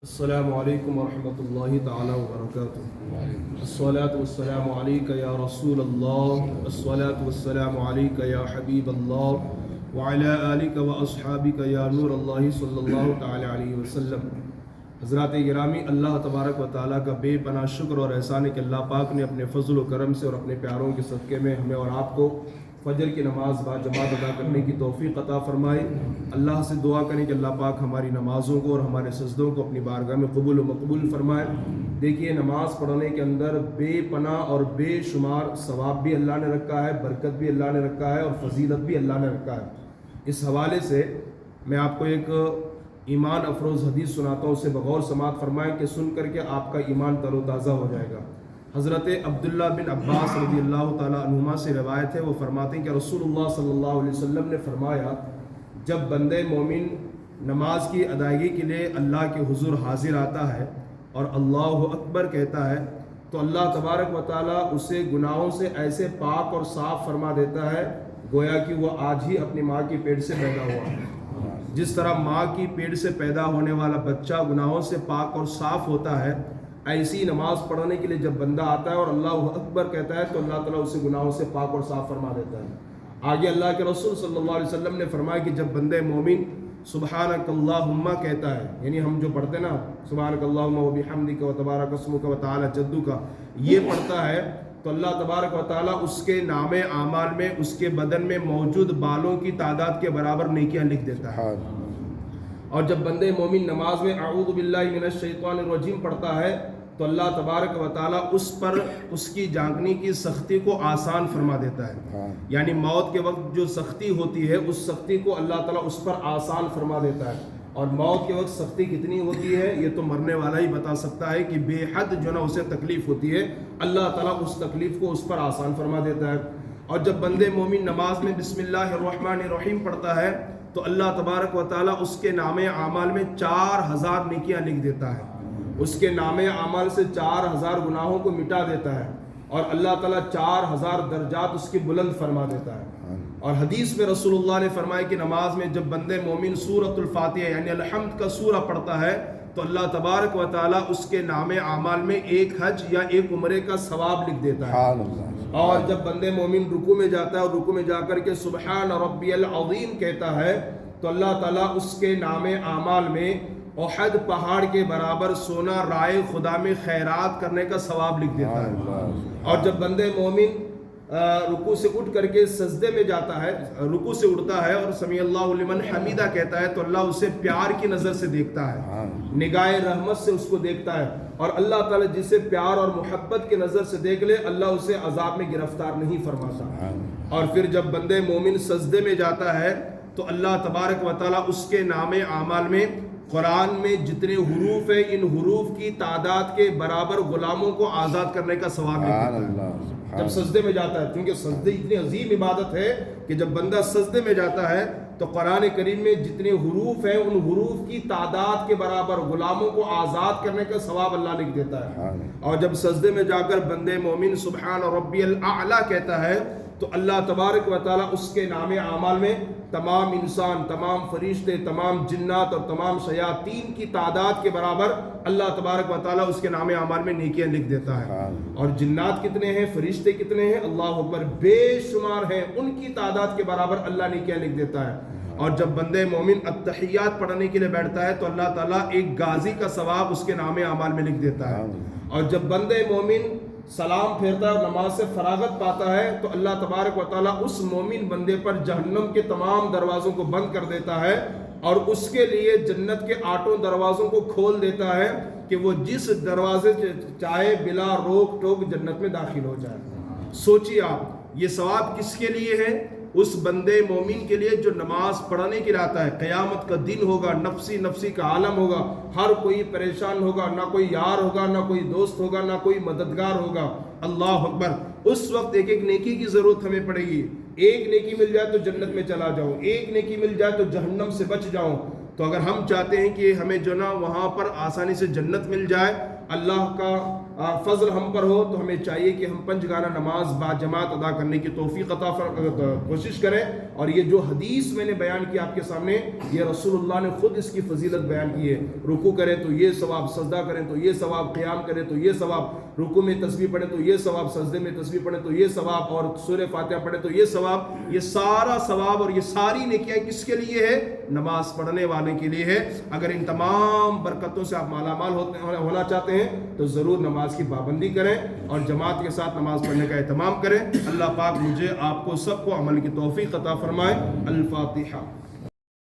السلام علیکم ورحمۃ اللہ تعالی وبرکاتہ۔ الصلاۃ والسلام علیک یا رسول اللہ، الصلاۃ والسلام علیک یا حبیب اللہ، وعلی آلک واصحابک یا نور اللہ صلی اللہ تعالی علیہ وسلم۔ حضرات گرامی، اللہ تبارک و تعالیٰ کا بے پناہ شکر اور احسان ہے کہ اللہ پاک نے اپنے فضل و کرم سے اور اپنے پیاروں کے صدقے میں ہمیں اور آپ کو فجر کی نماز با جماعت ادا کرنے کی توفیق عطا فرمائے۔ اللہ سے دعا کریں کہ اللہ پاک ہماری نمازوں کو اور ہمارے سجدوں کو اپنی بارگاہ میں قبول و مقبول فرمائے۔ دیکھیے، نماز پڑھنے کے اندر بے پناہ اور بے شمار ثواب بھی اللہ نے رکھا ہے، برکت بھی اللہ نے رکھا ہے اور فضیلت بھی اللہ نے رکھا ہے۔ اس حوالے سے میں آپ کو ایک ایمان افروز حدیث سناتا ہوں، اسے بغور سماعت فرمائیں کہ سن کر کے آپ کا ایمان تر و تازہ ہو جائے گا۔ حضرت عبداللہ بن عباس رضی اللہ تعالیٰ عنہما سے روایت ہے، وہ فرماتے ہیں کہ رسول اللہ صلی اللہ علیہ وسلم نے فرمایا، جب بندے مومن نماز کی ادائیگی کے لیے اللہ کے حضور حاضر آتا ہے اور اللہ اکبر کہتا ہے تو اللہ تبارک و تعالیٰ اسے گناہوں سے ایسے پاک اور صاف فرما دیتا ہے گویا کہ وہ آج ہی اپنی ماں کی پیٹ سے پیدا ہوا ہے۔ جس طرح ماں کی پیٹ سے پیدا ہونے والا بچہ گناہوں سے پاک اور صاف ہوتا ہے، ایسی نماز پڑھنے کے لیے جب بندہ آتا ہے اور اللہ اکبر کہتا ہے تو اللہ تعالیٰ اسے گناہوں سے پاک اور صاف فرما دیتا ہے۔ آگے اللہ کے رسول صلی اللہ علیہ وسلم نے فرمایا کہ جب بندے مومن سبحانک اللہم کہتا ہے، یعنی ہم جو پڑھتے ہیں نا سبحانک اللہم و بحمدک و تبارک اسمک و تعالی جدک، یہ پڑھتا ہے تو اللہ تبارک و تعالیٰ اس کے نام اعمال میں اس کے بدن میں موجود بالوں کی تعداد کے برابر نیکیاں لکھ دیتا ہے۔ اور جب بندے مومن نماز میں اعوذ باللہ من الشیطان الرجیم پڑھتا ہے تو اللہ تبارک و تعالیٰ اس پر اس کی جانکنی کی سختی کو آسان فرما دیتا ہے، یعنی موت کے وقت جو سختی ہوتی ہے اس سختی کو اللہ تعالیٰ اس پر آسان فرما دیتا ہے۔ اور موت کے وقت سختی کتنی ہوتی ہے یہ تو مرنے والا ہی بتا سکتا ہے کہ بے حد جو نا اسے تکلیف ہوتی ہے، اللہ تعالیٰ اس تکلیف کو اس پر آسان فرما دیتا ہے۔ اور جب بندے مومن نماز میں بسم اللہ الرحمن الرحیم پڑھتا ہے تو اللہ تبارک و تعالیٰ اس کے نام اعمال میں 4000 نیکیاں لکھ دیتا ہے، اس کے نام اعمال سے 4000 گناہوں کو مٹا دیتا ہے اور اللہ تعالیٰ 4000 درجات اس کی بلند فرما دیتا ہے۔ اور حدیث میں رسول اللہ نے فرمایا کہ نماز میں جب بندے مومن سورۃ الفاتحہ یعنی الحمد کا سورہ پڑھتا ہے تو اللہ تبارک و تعالیٰ اس کے نام اعمال میں ایک حج یا ایک عمرے کا ثواب لکھ دیتا ہے۔ اور جب بندے مومن رکوع میں جاتا ہے اور رکوع میں جا کر کے سبحان ربی العظیم کہتا ہے تو اللہ تعالیٰ اس کے نام اعمال میں احد پہاڑ کے برابر سونا رائے خدا میں خیرات کرنے کا ثواب لکھ دیتا ہے۔ اور جب بندے مومن رکوع سے اٹھ کر کے سجدے میں جاتا ہے، رکوع سے اٹھتا ہے اور سمیع اللہ لمن حمیدہ کہتا ہے تو اللہ اسے پیار کی نظر سے دیکھتا ہے، نگاہ رحمت سے اس کو دیکھتا ہے، اور اللہ تعالیٰ جسے پیار اور محبت کی نظر سے دیکھ لے اللہ اسے عذاب میں گرفتار نہیں فرماتا۔ اور پھر جب بندے مومن سجدے میں جاتا ہے تو اللہ تبارک و تعالیٰ اس کے نام اعمال میں قرآن میں جتنے حروف ہیں ان حروف کی تعداد کے برابر غلاموں کو آزاد کرنے کا ثواب دیتا ہے جب سجدے میں جاتا ہے، کیونکہ سجدے اتنی عظیم عبادت ہے کہ جب بندہ سجدے میں جاتا ہے تو قرآن کریم میں جتنے حروف ہیں ان حروف کی تعداد کے برابر غلاموں کو آزاد کرنے کا ثواب اللہ لکھ دیتا ہے۔ اور جب سجدے میں جا کر بندے مومن سبحان ربی الاعلیٰ کہتا ہے تو اللہ تبارک و تعالیٰ اس کے نام اعمال میں تمام انسان، تمام فرشتے، تمام جنات اور تمام شیاطین کی تعداد کے برابر اللہ تبارک و تعالیٰ اس کے نام اعمال میں نیکیاں لکھ دیتا ہے۔ اور جنات کتنے ہیں، فرشتے کتنے ہیں، اللہ اکبر، بے شمار ہیں، ان کی تعداد کے برابر اللہ نیکیاں لکھ دیتا ہے۔ اور جب بندے مومن التحیات پڑھنے کے لیے بیٹھتا ہے تو اللہ تعالیٰ ایک غازی کا ثواب اس کے نام اعمال میں لکھ دیتا ہے۔ اور جب بندے مومن سلام پھیرتا ہے اور نماز سے فراغت پاتا ہے تو اللہ تبارک و تعالیٰ اس مومن بندے پر جہنم کے تمام دروازوں کو بند کر دیتا ہے اور اس کے لیے جنت کے 8 دروازوں کو کھول دیتا ہے کہ وہ جس دروازے چاہے بلا روک ٹوک جنت میں داخل ہو جائے۔ سوچیے آپ، یہ ثواب کس کے لیے ہے؟ اس بندے مومن کے لیے جو نماز پڑھنے کے لیے آتا ہے۔ قیامت کا دن ہوگا، نفسی نفسی کا عالم ہوگا، ہر کوئی پریشان ہوگا، نہ کوئی یار ہوگا، نہ کوئی دوست ہوگا، نہ کوئی مددگار ہوگا۔ اللہ اکبر، اس وقت ایک ایک نیکی کی ضرورت ہمیں پڑے گی۔ ایک نیکی مل جائے تو جنت میں چلا جاؤں، ایک نیکی مل جائے تو جہنم سے بچ جاؤں۔ تو اگر ہم چاہتے ہیں کہ ہمیں جو نا وہاں پر آسانی سے جنت مل جائے اللہ کا فضل ہم پر ہو تو ہمیں چاہیے کہ ہم پنجگانہ نماز با جماعت ادا کرنے کی توفیق عطا کوشش کریں. اور یہ جو حدیث میں نے بیان کی آپ کے سامنے، یہ رسول اللہ نے خود اس کی فضیلت بیان کی ہے. رکوع کریں تو یہ ثواب، سجدہ کریں تو یہ ثواب، قیام کریں تو یہ ثواب، رکوع میں تسبیح پڑھیں تو یہ ثواب، سجدے میں تسبیح پڑھیں تو یہ ثواب، اور سورہ فاتحہ پڑھیں تو یہ ثواب. یہ سارا ثواب اور یہ ساری نیکیاں کس کے لیے ہے؟ نماز پڑھنے والے کے لیے ہے. اگر ان تمام برکتوں سے آپ مالا مال ہونا چاہتے ہیں تو ضرور نماز کی پابندی کریں اور جماعت کے ساتھ نماز پڑھنے کا اہتمام کریں. اللہ پاک مجھے، آپ کو، سب کو عمل کی توفیق عطا فرمائے. الفاتحہ.